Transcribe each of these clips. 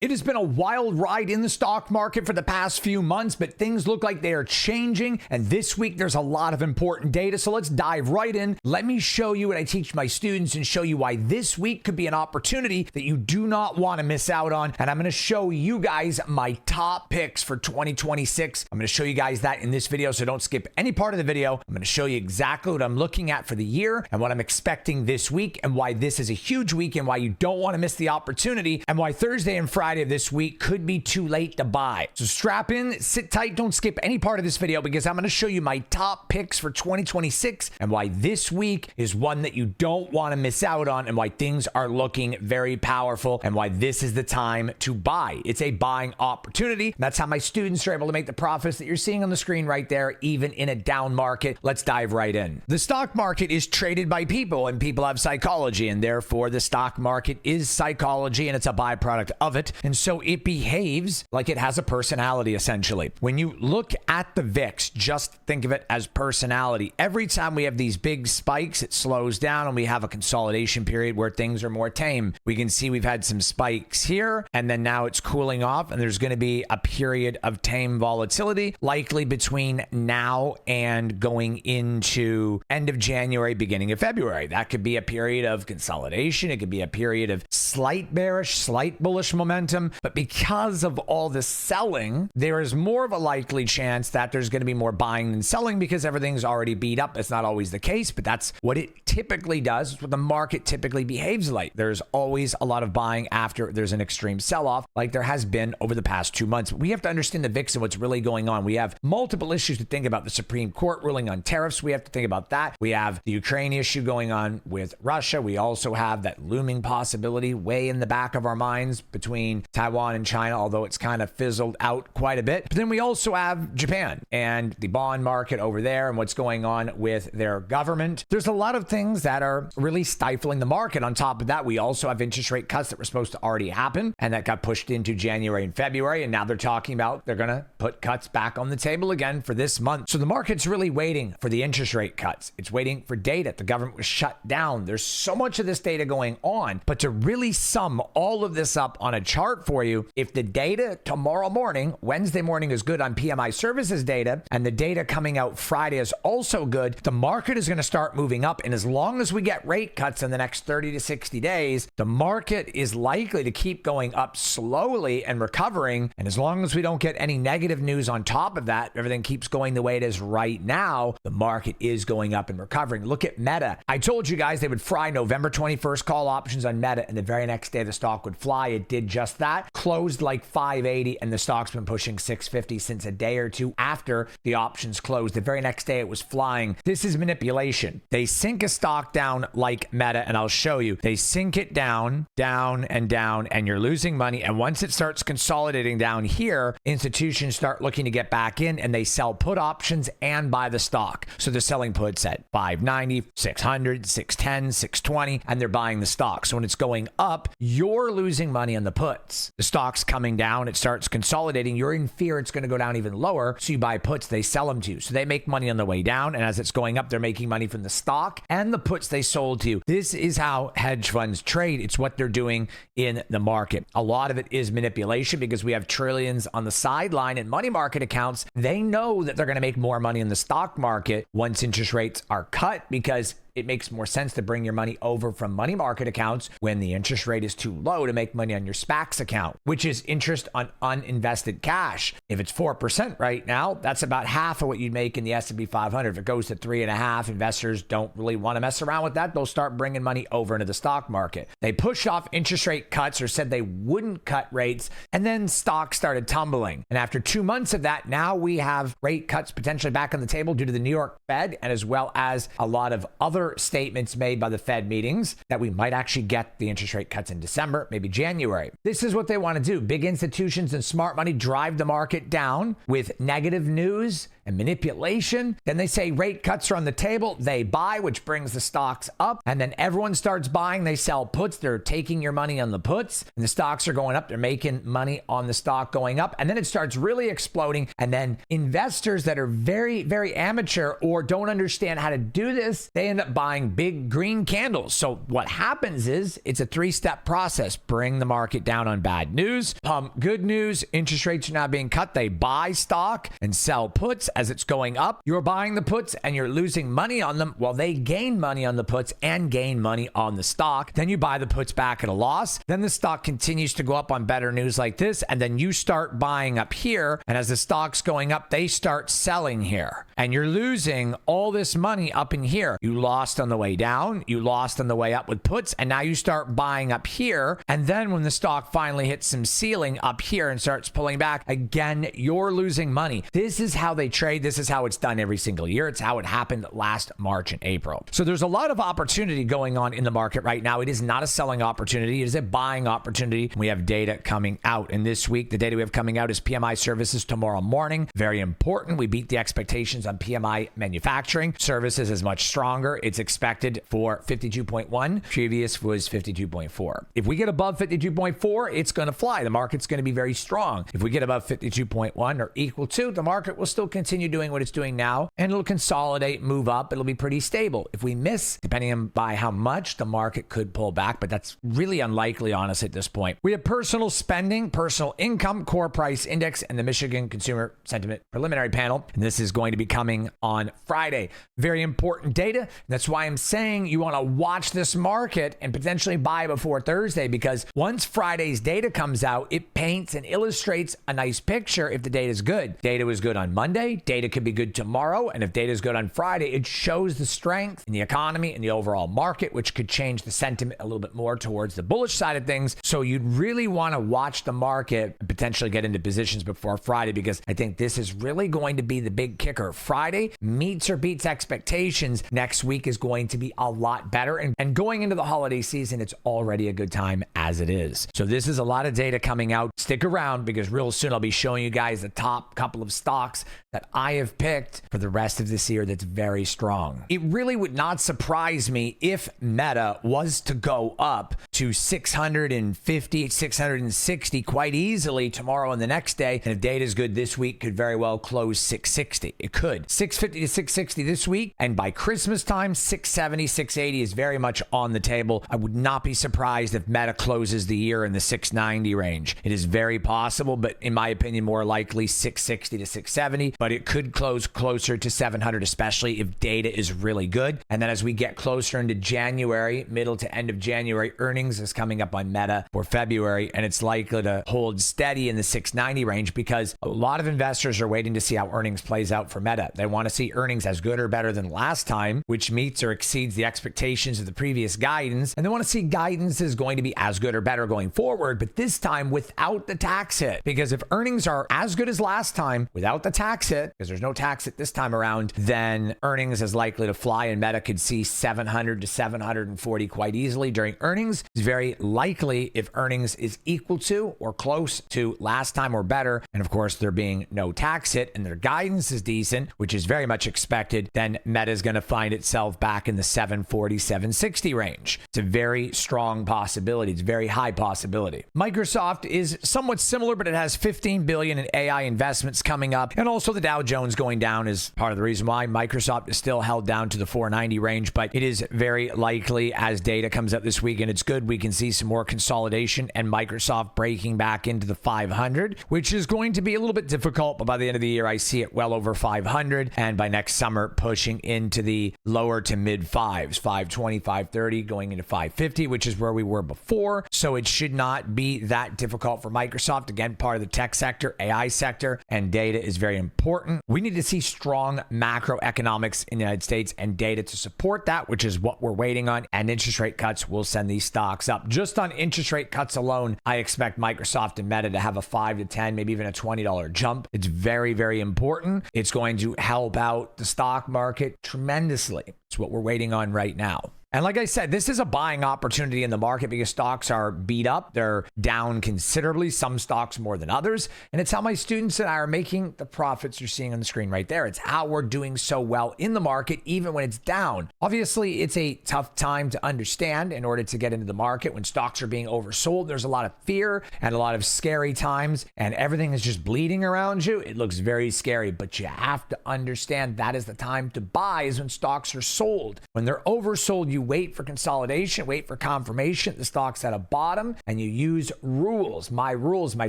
It has been a wild ride in the stock market for the past few months, but things look like they are changing. And this week, there's a lot of important data. So let's dive right in. Let me show you what I teach my students and show you why this week could be an opportunity that you do not want to miss out on. And I'm going to show you guys my top picks for 2026. I'm going to show you guys that in this video, so don't skip any part of the video. I'm going to show you exactly what I'm looking at for the year and what I'm expecting this week and why this is a huge week and why you don't want to miss the opportunity and why Thursday and Friday of this week could be too late to buy. So strap in, sit tight, don't skip any part of this video because I'm going to show you my top picks for 2026 and why this week is one that you don't want to miss out on and why things are looking very powerful and why this is the time to buy. It's a buying opportunity. That's how my students are able to make the profits that you're seeing on the screen right there, even in a down market. Let's dive right in. The stock market is traded by people and people have psychology, and therefore the stock market is psychology and it's a byproduct of it. And so it behaves like it has a personality, essentially. When you look at the VIX, just think of it as personality. Every time we have these big spikes, it slows down and we have a consolidation period where things are more tame. We can see we've had some spikes here and then now it's cooling off and there's going to be a period of tame volatility, likely between now and going into end of January, beginning of February. That could be a period of consolidation. It could be a period of slight bearish, slight bullish momentum. But because of all the selling, there is more of a likely chance that there's going to be more buying than selling because everything's already beat up. It's not always the case, but that's what it typically does. It's what the market typically behaves like. There's always a lot of buying after there's an extreme sell-off, like there has been over the past 2 months. But we have to understand the VIX and what's really going on. We have multiple issues to think about. The Supreme Court ruling on tariffs. We have to think about that. We have the Ukraine issue going on with Russia. We also have that looming possibility way in the back of our minds between Taiwan and China, although it's kind of fizzled out quite a bit. But then we also have Japan and the bond market over there and what's going on with their government. There's a lot of things that are really stifling the market. On top of that, we also have interest rate cuts that were supposed to already happen and that got pushed into January and February. And now they're talking about they're going to put cuts back on the table again for this month. So the market's really waiting for the interest rate cuts. It's waiting for data. The government was shut down. There's so much of this data going on, but to really sum all of this up on a chart for you, if the data tomorrow morning, Wednesday morning, is good on PMI services data, and the data coming out Friday is also good, the market is going to start moving up. And as long as we get rate cuts in the next 30 to 60 days, the market is likely to keep going up slowly and recovering. And as long as we don't get any negative news on top of that, everything keeps going the way it is right now, the market is going up and recovering. Look at Meta. I told you guys they would fry November 21st call options on Meta, and the very next day the stock would fly. It did just that. Closed like 580 and the stock's been pushing 650 since a day or two after the options closed. The very next day it was flying. This is manipulation. They sink a stock down like Meta, and I'll show you. They sink it down, down, and you're losing money. And once it starts consolidating down here, institutions start looking to get back in and they sell put options and buy the stock. So they're selling puts at 590, 600, 610, 620, and they're buying the stock. So when it's going up, you're losing money on the puts. The stock's coming down, it starts consolidating. You're in fear it's going to go down even lower. So you buy puts, they sell them to you. So they make money on the way down. And as it's going up, they're making money from the stock and the puts they sold to you. This is how hedge funds trade. It's what they're doing in the market. A lot of it is manipulation because we have trillions on the sideline in money market accounts. They know that they're going to make more money in the stock market once interest rates are cut because it makes more sense to bring your money over from money market accounts when the interest rate is too low to make money on your SPAX account, which is interest on uninvested cash. If it's 4% right now, that's about half of what you'd make in the S&P 500. If it goes to 3.5%, investors don't really want to mess around with that. They'll start bringing money over into the stock market. They pushed off interest rate cuts or said they wouldn't cut rates, and then stocks started tumbling. And after 2 months of that, now we have rate cuts potentially back on the table due to the New York Fed and as well as a lot of other statements made by the Fed meetings that we might actually get the interest rate cuts in December, maybe January. This is what they want to do. Big institutions and smart money drive the market down with negative news and manipulation. Then they say rate cuts are on the table. They buy, which brings the stocks up. And then everyone starts buying. They sell puts. They're taking your money on the puts. And the stocks are going up. They're making money on the stock going up. And then it starts really exploding. And then investors that are very, very amateur or don't understand how to do this, they end up up buying big green candles. So what happens is it's a three-step process. Bring the market down on bad news. Good news, interest rates are not being cut. They buy stock and sell puts as it's going up. You're buying the puts and you're losing money on them while they gain money on the puts and gain money on the stock. Then you buy the puts back at a loss. Then the stock continues to go up on better news like this. And then you start buying up here. And as the stock's going up, they start selling here. And you're losing all this money up in here. You lost on the way down. You lost on the way up with puts. And now you start buying up here. And then when the stock finally hits some ceiling up here and starts pulling back, again, you're losing money. This is how they trade. This is how it's done every single year. It's how it happened last March and April. So there's a lot of opportunity going on in the market right now. It is not a selling opportunity. It is a buying opportunity. We have data coming out. And this week, the data we have coming out is PMI services tomorrow morning. Very important. We beat the expectations on PMI manufacturing. Services is much stronger. It's expected for 52.1. Previous was 52.4. If we get above 52.4, it's going to fly. The market's going to be very strong. If we get above 52.1 or equal to, the market will still continue doing what it's doing now, and it'll consolidate, move up. It'll be pretty stable. If we miss, depending on by how much, the market could pull back, but that's really unlikely, honestly, at this point. We have personal spending, personal income, core price index, and the Michigan Consumer Sentiment Preliminary Panel. And this is going to be coming on Friday. Very important data. That's why I'm saying you want to watch this market and potentially buy before Thursday, because once Friday's data comes out, it paints and illustrates a nice picture if the data is good. Data was good on Monday. Data could be good tomorrow. And if data is good on Friday, it shows the strength in the economy and the overall market, which could change the sentiment a little bit more towards the bullish side of things. So you'd really want to watch the market and potentially get into positions before Friday, because I think this is really going to be the big kicker. Friday meets or beats expectations. Next week is going to be a lot better. And going into the holiday season, it's already a good time as it is. So this is a lot of data coming out. Stick around, because real soon I'll be showing you guys the top couple of stocks that I have picked for the rest of this year that's very strong. It really would not surprise me if Meta was to go up to 650, 660 quite easily tomorrow and the next day. And if data is good this week, could very well close 660. It could. 650 to 660 this week. And by Christmas time, 670, 680 is very much on the table. I would not be surprised if Meta closes the year in the 690 range. It is very possible, but in my opinion, more likely 660 to 670. But it could close closer to 700, especially if data is really good. And then as we get closer into January, middle to end of January, earnings is coming up on Meta for February, and it's likely to hold steady in the 690 range, because a lot of investors are waiting to see how earnings plays out for Meta. They want to see earnings as good or better than last time, which meets or exceeds the expectations of the previous guidance. And they want to see guidance is going to be as good or better going forward, but this time without the tax hit. Because if earnings are as good as last time without the tax hit, because there's no tax hit this time around, then earnings is likely to fly, and Meta could see 700 to 740 quite easily during earnings. It's very likely if earnings is equal to or close to last time or better, and of course there being no tax hit and their guidance is decent, which is very much expected, then Meta is going to find itself back in the 740, 760 range. It's a very strong possibility. It's a very high possibility. Microsoft is somewhat similar, but it has 15 billion in AI investments coming up, and also the Dow Jones going down is part of the reason why Microsoft is still held down to the 490 range, but it is very likely as data comes up this week and it's good, we can see some more consolidation and Microsoft breaking back into the 500, which is going to be a little bit difficult, but by the end of the year, I see it well over 500, and by next summer, pushing into the lower to mid fives, 520, 530, going into 550, which is where we were before. So it should not be that difficult for Microsoft. Again, part of the tech sector, AI sector, and data is very important. We need to see strong macroeconomics in the United States and data to support that, which is what we're waiting on. And interest rate cuts will send these stocks up. Just on interest rate cuts alone, I expect Microsoft and Meta to have a 5 to 10, maybe even a $20 jump. It's very, very important. It's going to help out the stock market tremendously. It's what we're waiting on right now. And like I said, this is a buying opportunity in the market because stocks are beat up. They're down considerably, some stocks more than others. And it's how my students and I are making the profits you're seeing on the screen right there. It's how we're doing so well in the market, even when it's down. Obviously, it's a tough time to understand in order to get into the market. When stocks are being oversold, there's a lot of fear and a lot of scary times, and everything is just bleeding around you. It looks very scary, but you have to understand that is the time to buy, is when stocks are sold. When they're oversold, you wait for consolidation, wait for confirmation the stock's at a bottom, and you use rules. My rules, my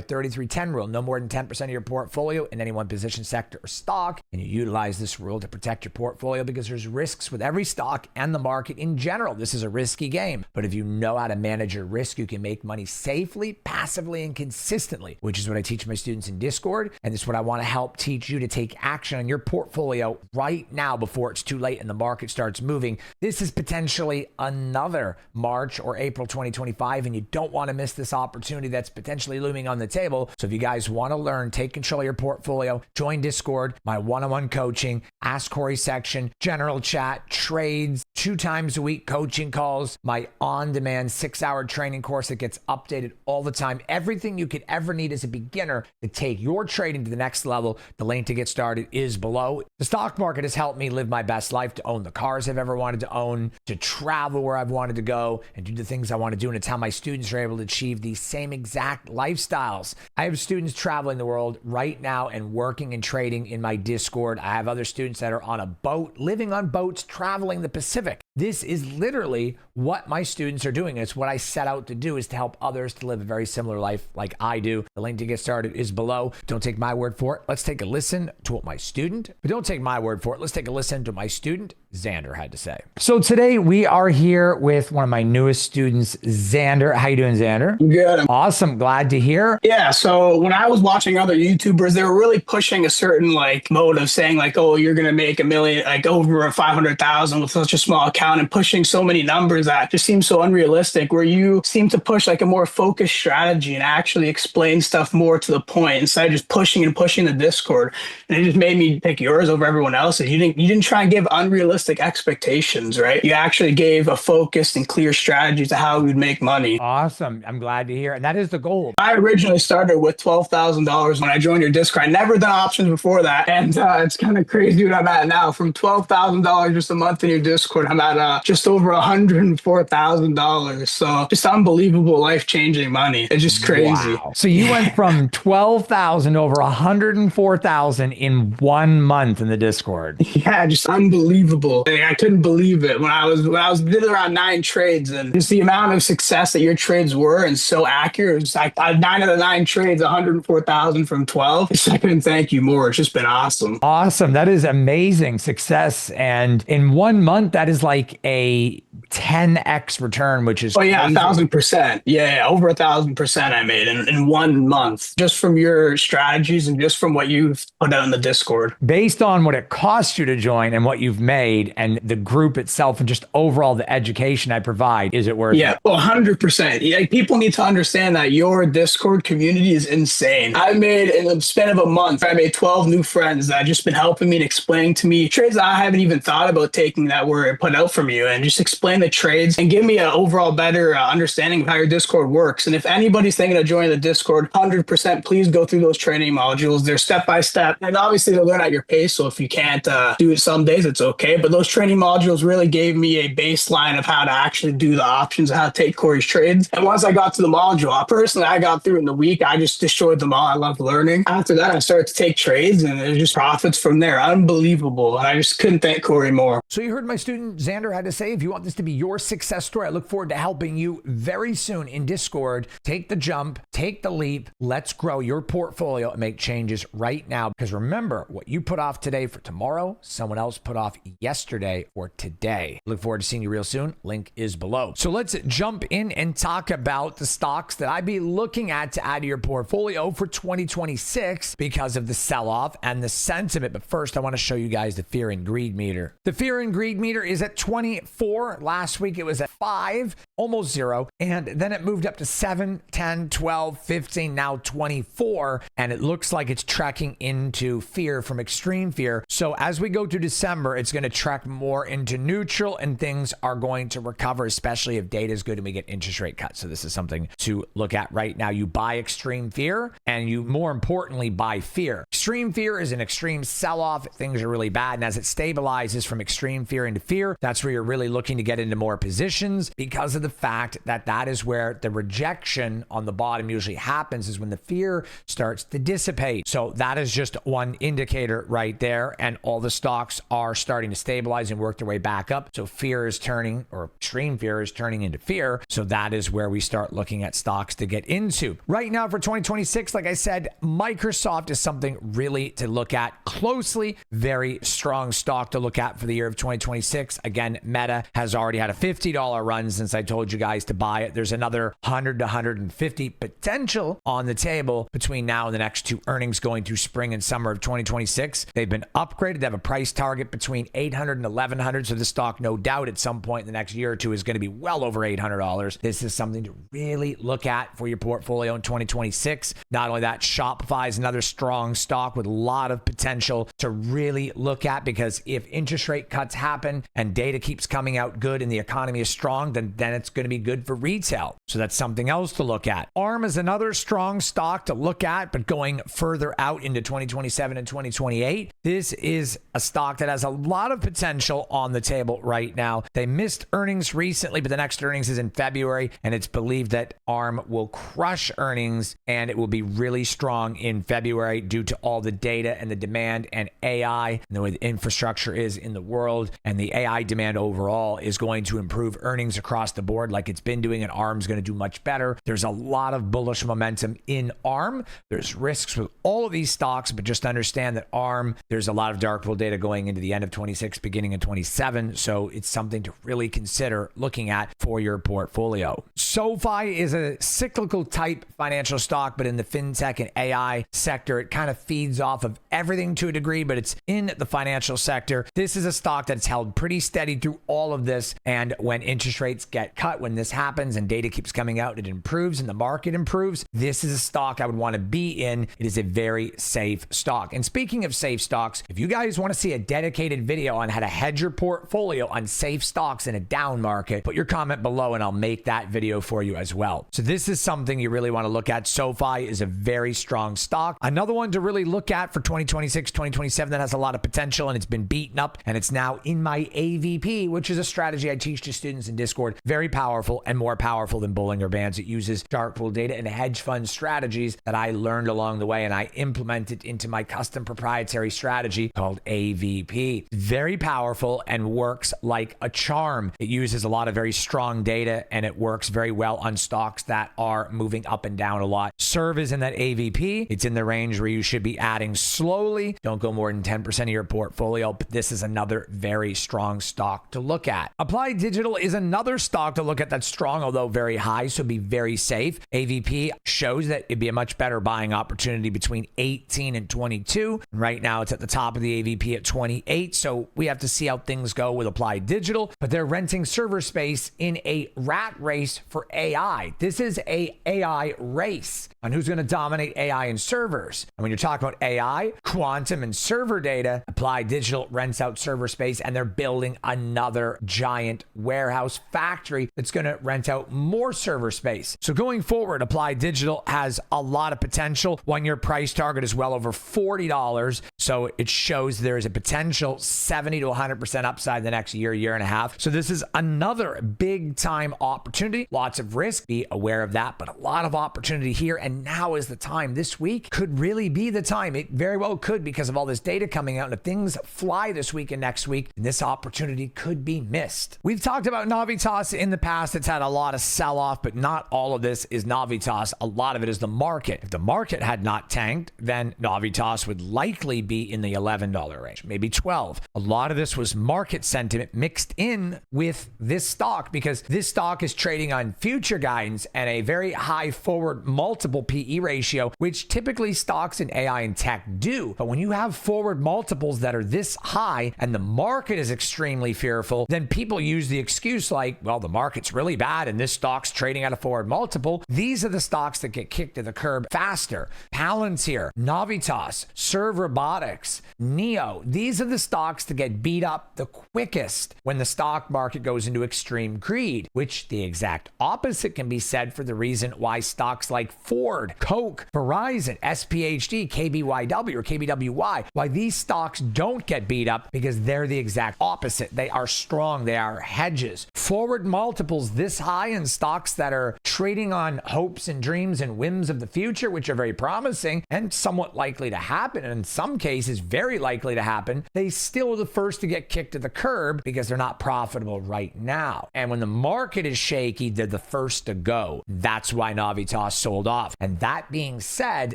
33-10 rule, no more than 10% of your portfolio in any one position, sector, or stock. And you utilize this rule to protect your portfolio because there's risks with every stock and the market in general. This is a risky game, but if you know how to manage your risk, you can make money safely, passively, and consistently, which is what I teach my students in Discord. And this is what I want to help teach you to take action on your portfolio right now before it's too late and the market starts moving. This is potentially another March or April 2025, and you don't want to miss this opportunity that's potentially looming on the table. So if you guys want to learn, take control of your portfolio, join Discord, my one-on-one coaching, Ask Corey section, general chat, trades, 2 times a week coaching calls, my on-demand 6-hour training course that gets updated all the time. Everything you could ever need as a beginner to take your trading to the next level. The link to get started is below. The stock market has helped me live my best life, to own the cars I've ever wanted to own, to travel where I've wanted to go, and do the things I want to do. And it's how my students are able to achieve these same exact lifestyles. I have students traveling the world right now and working and trading in my Discord. I have other students that are on a boat, living on boats, traveling the Pacific. This is literally what my students are doing. It's what I set out to do, is to help others to live a very similar life like I do. The link to get started is below. Don't take my word for it. Let's take a listen to what my student, but don't take my word for it. Let's take a listen to my student, Xander, had to say. So today we are here with one of my newest students, Xander. How you doing, Xander? Good. Awesome. Glad to hear. Yeah. So when I was watching other YouTubers, they were really pushing a certain mode of saying oh, you're going to make $1 million, over 500,000 with such a small account, and pushing so many numbers that just seems so unrealistic, where you seem to push a more focused strategy and actually explain stuff more to the point instead of just pushing the Discord. And it just made me pick yours over everyone else's. You didn't try and give unrealistic expectations, right? You actually gave a focused and clear strategy to how we'd make money. Awesome. I'm glad to hear. And that is the goal. I originally started with $12,000 when I joined your Discord. I'd never done options before that. And it's kind of crazy what I'm at now. From $12,000 just a month in your Discord, I'm at just over $104,000. So just unbelievable, life-changing money. It's just crazy. Wow. So you went from 12,000 over 104,000 in 1 month in the Discord. Yeah, just unbelievable. I couldn't believe it when I did around 9 trades, and just the amount of success that your trades were and so accurate. It's 9 out of 9 trades, 104,000 from 12. I couldn't thank you more. It's just been awesome. Awesome. That is amazing success. And in 1 month, that is like a 10x return, which is 1,000%. Yeah, over 1,000% I made in 1 month, just from your strategies and just from what you've put out in the Discord. Based on what it cost you to join and what you've made and the group itself and just overall the education I provide, is it worth it? Yeah, 100%. People need to understand that your Discord community is insane. I made, in the span of a month, I made 12 new friends that have just been helping me and explaining to me trades that I haven't even thought about taking that were put out from you, and just explain the trades and give me an overall better understanding of how your Discord works. And if anybody's thinking of joining the Discord, 100% please go through those training modules. They're step by step, and obviously they'll learn at your pace. So if you can't do it some days, it's okay. But those training modules really gave me a baseline of how to actually do the options, how to take Corey's trades. And once I got to the module, I got through in the week. I just destroyed them all. I love learning. After that, I started to take trades, and it just profits from there. Unbelievable. And I just couldn't thank Corey more. So you heard my student Xander had to say, if you want this to be your success story, I look forward to helping you very soon in Discord. Take the jump, take the leap. Let's grow your portfolio and make changes right now. Because remember, what you put off today for tomorrow, someone else put off yesterday or today. Look forward to seeing you real soon. Link is below. So let's jump in and talk about the stocks that I'd be looking at to add to your portfolio for 2026 because of the sell-off and the sentiment. But first, I want to show you guys the fear and greed meter. The fear and greed meter is at 24. Last week, it was at 5, almost 0. And then it moved up to 7, 10, 12, 15, now 24. And it looks like it's tracking into fear from extreme fear. So as we go through December, it's going to trek more into neutral and things are going to recover, especially if data is good and we get interest rate cuts. So this is something to look at right now. You buy extreme fear and you more importantly buy fear. Extreme fear is an extreme sell-off. Things are really bad. And as it stabilizes from extreme fear into fear, that's where you're really looking to get into more positions because of the fact that that is where the rejection on the bottom usually happens, is when the fear starts to dissipate. So that is just one indicator right there. And all the stocks are starting to stabilize and work their way back up. So fear is turning, or extreme fear is turning into fear. So that is where we start looking at stocks to get into. Right now for 2026, like I said, Microsoft is something really to look at closely. Very strong stock to look at for the year of 2026. Again, Meta has already had a $50 run since I told you guys to buy it. There's another 100 to 150 potential on the table between now and the next two earnings going through spring and summer of 2026. They've been upgraded. They have a price target between $800 and $1,100. So this stock, no doubt, at some point in the next year or two is going to be well over $800. This is something to really look at for your portfolio in 2026. Not only that, Shopify is another strong stock with a lot of potential to really look at, because if interest rate cuts happen and data keeps coming out good and the economy is strong, then it's going to be good for retail. So that's something else to look at. ARM is another strong stock to look at, but going further out into 2027 and 2028, this is a stock that has a lot of potential on the table right now. They missed earnings recently, but the next earnings is in February, and it's believed that ARM will crush earnings and it will be really strong in February due to all the data and the demand and AI and the way the infrastructure is in the world, and the AI demand overall is going to improve earnings across the board like it's been doing, and ARM's going to do much better. There's a lot of bullish momentum in ARM. There's risks with all of these stocks, but just understand that ARM, there's a lot of dark pool data going into the end of 26, beginning of 27. So it's something to really consider looking at for your portfolio. SoFi is a cyclical type financial stock, but in the fintech and AI sector, it kind of feeds off of everything to a degree, but it's in the financial sector. This is a stock that's held pretty steady through all of this. And when interest rates get cut, when this happens and data keeps coming out, it improves and the market improves. This is a stock I would want to be in. It is a very safe stock. And speaking of safe stocks, if you guys want to see a dedicated video on how to hedge your portfolio on safe stocks in a down market, put your comment below and I'll make that video for you as well. So this is something you really want to look at. SoFi is a very strong stock. Another one to really look at for 2026, 2027 that has a lot of potential, and it's been beaten up and it's now in my AVP, which is a strategy I teach to students in Discord. Very powerful and more powerful than Bollinger Bands. It uses dark pool data and hedge fund strategies that I learned along the way, and I implemented into my custom proprietary strategy called AVP. Very powerful and works like a charm. It uses a lot of very strong data and it works very well on stocks that are moving up and down a lot. Serve is in that AVP. It's in the range where you should be adding slowly. Don't go more than 10% of your portfolio, but this is another very strong stock to look at. Applied Digital is another stock to look at that's strong, although very high, so be very safe. AVP shows that it'd be a much better buying opportunity between 18 and 22. Right now, it's at the top of the AVP at 28, so we have to see how things go with Applied Digital, but they're renting server space in a rat race for AI. This is a AI race on who's going to dominate AI and servers. And when you're talking about AI, quantum, and server data, Applied Digital rents out server space, and they're building another giant warehouse factory that's going to rent out more server space. So going forward, Applied Digital has a lot of potential. 1 year price target is well over $40. So it shows there is a potential 70 to 100% upside the next year, year and a half. So this is another big time opportunity. Lots of risk, be aware of that, but a lot of opportunity here. And now is the time. This week could really be the time. It very well could, because of all this data coming out. And if things fly this week and next week, this opportunity could be missed. We've talked about Navitas in the past. It's had a lot of sell-off, but not all of this is Navitas. A lot of it is the market. If the market had not tanked, then Navitas would likely be in the $11 range, maybe $12. A lot of this was market sentiment mixed in with this stock, because this stock is trading on future guidance and a very high forward multiple PE ratio, which typically stocks in AI and tech do. But when you have forward multiples that are this high and the market is extremely fearful, then people use the excuse like, well, the market's really bad and this stock's trading at a forward multiple. These are the stocks that get kicked to the curb faster. Palantir, Navitas, Serve Robotics, Neo. These are the stocks that get beat up the quickest when the stock market goes into extreme greed, which the exact opposite can be said for the reason why stocks like Ford, Coke, Verizon, SPHD, KBYW or KBWY, why these stocks don't get beat up, because they're the exact opposite. They are strong. They are hedges. Forward multiples this high in stocks that are trading on hopes and dreams and whims of the future, which are very promising and somewhat likely to happen, and in some cases very likely to happen, they still are the first to get kicked to the curb because they're not profitable right now. And when the market is shaky, they're the first to go. That's why Navitas sold off. And that being said,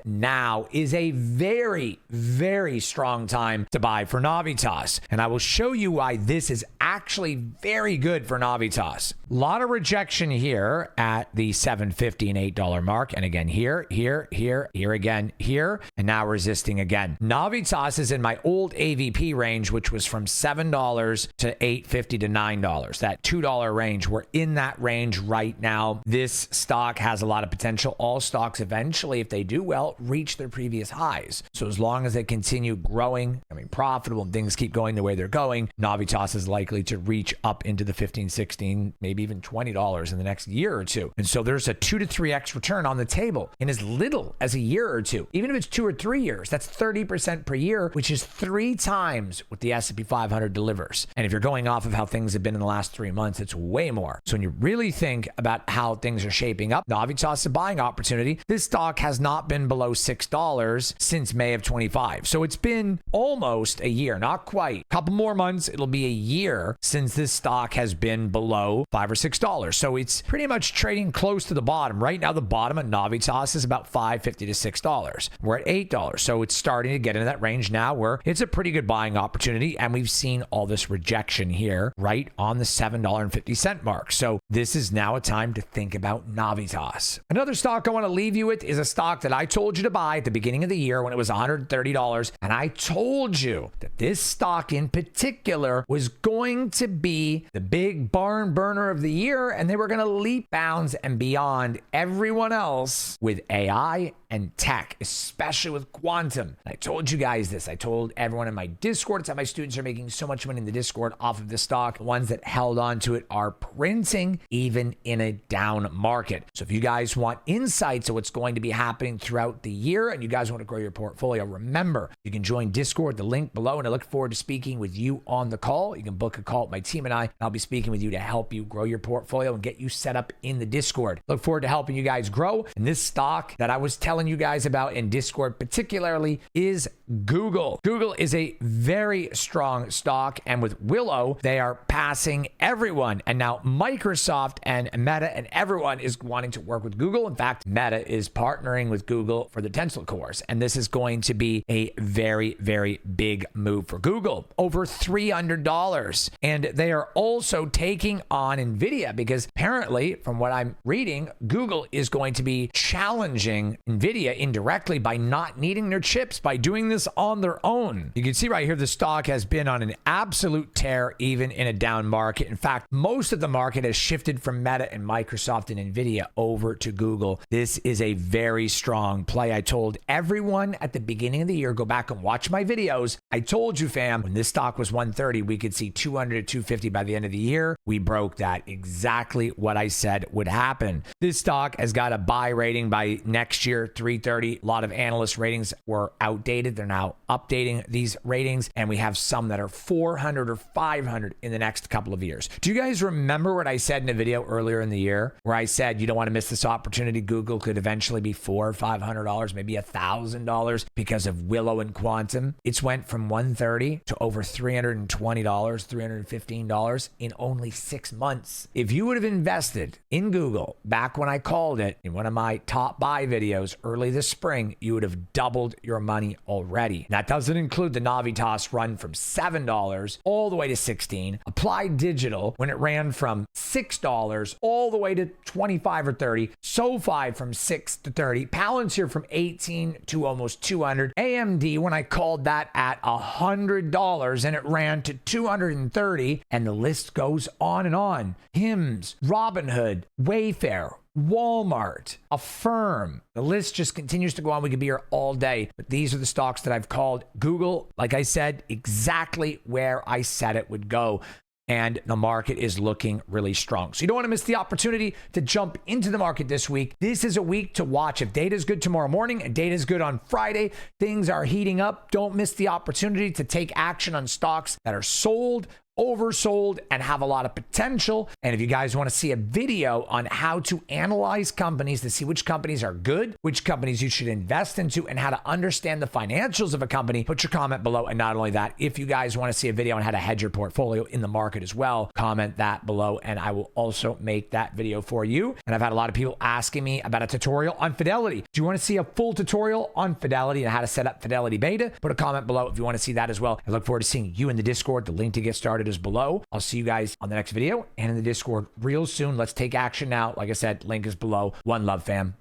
now is a very, very strong time to buy for Navitas. And I will show you why this is actually very good for Navitas. A lot of rejection here at the $7.50 and $8 mark. And again, here again, here, and now resisting again. Navitas is in my old AVP range, which was from $7 to $8.50 to $9. That $2 range. We're in that range right now. This stock has a lot of potential. All stocks eventually, if they do well, reach their previous highs. So as long as they continue growing, profitable, and things keep going the way they're going, Navitas is likely to reach up into the $15, $16, maybe even $20 in the next year or two. And so there's a 2 to 3x return on the table in as little as a year or two. Even if it's 2 or 3 years, that's 30% per year, which is 3 times what the S&P 500 delivers. And if you're going off of how things have been in the last 3 months, it's way more. So when you really think about how things are shaping up, Navitas is a buying opportunity. This stock has not been below $6 since May of 25. So it's been almost a year, not quite. A couple more months, it'll be a year since this stock has been below $5 or $6. So it's pretty much trading close to the bottom. Right now, the bottom of Navitas is about $5.50 to $6. We're at $8. So it's starting to get into that range now where it's a pretty good buying opportunity. And we've seen all this rejection here right on the $7.50 mark. So this is now a time to think about Navitas. Another stock I want to leave you with is a stock that I told you to buy at the beginning of the year when it was $130. And I told you that this stock in particular was going to be the big barn burner of the year, and they were going to leap bounds and beyond everyone else with AI and tech, especially with quantum. And I told you guys this. I told everyone in my Discord. It's how my students are making so much money in the Discord off of this stock. The ones that held on to it are printing even in a down market. So if you guys want insights of what's going to be happening throughout the year and you guys want to grow your portfolio, remember, you can join Discord, the link below, and I look forward to speaking with you on the call. You can book a call with my team and I'll be speaking with you to help you grow your portfolio and get you set up in the Discord. Look forward to helping you guys grow. And this stock that I was telling you guys about in Discord particularly is Google. Google is a very strong stock, and with Willow, they are passing everyone. And now Microsoft and Meta and everyone is wanting to work with Google. In fact, Meta is partnering with Google for the Tensor cores, and this is going to be a very, very big move for Google. Over $300. And they are also taking on NVIDIA because apparently, from what I'm reading, Google is going to be challenging NVIDIA indirectly by not needing their chips, by doing this on their own. You can see right here, the stock has been on an absolute tear, even in a down market. In fact, most of the market has shifted from Meta and Microsoft and NVIDIA over to Google. This is a very strong play. I told everyone at the beginning of the year, go back and watch my videos. I told you, fam, when this stock was 130, we could see 200 to 250 by the end of the year. We broke that. Exactly what I said would happen. This stock has got a buy rating by next year, 330. A lot of analyst ratings were outdated. They're now updating these ratings, and we have some that are 400 or 500 in the next couple of years. Do you guys remember what I said in a video earlier in the year where I said you don't want to miss this opportunity? Google could eventually be $400 or $500, maybe $1,000 because of Willow and quantum. It's went from 130 to over $320, $315 in only 6 months. If you would have invested in Google back when I called it in one of my top buy videos early this spring, you would have doubled your money already. already. That doesn't include the Navitas run from $7 all the way to $16. Applied Digital, when it ran from $6 all the way to $25 or $30. SoFi from $6 to $30. Palantir from $18 to almost $200. AMD, when I called that at $100 and it ran to $230, and the list goes on and on. Hims, Robinhood, Wayfair, Walmart, Affirm. The list just continues to go on. We could be here all day, but these are the stocks that I've called. Google, like I said, exactly where I said it would go. And the market is looking really strong. So you don't want to miss the opportunity to jump into the market this week. This is a week to watch. If data is good tomorrow morning and data is good on Friday, things are heating up. Don't miss the opportunity to take action on stocks that are sold, oversold, and have a lot of potential. And if you guys want to see a video on how to analyze companies to see which companies are good, which companies you should invest into, and how to understand the financials of a company, put your comment below. And not only that, if you guys want to see a video on how to hedge your portfolio in the market as well, comment that below and I will also make that video for you. And I've had a lot of people asking me about a tutorial on Fidelity. Do you want to see a full tutorial on Fidelity and how to set up Fidelity Beta? Put a comment below if you want to see that as well. I look forward to seeing you in the Discord. The link to get started is below. I'll see you guys on the next video and in the Discord real soon. Let's take action now. Like I said, link is below. One love, fam.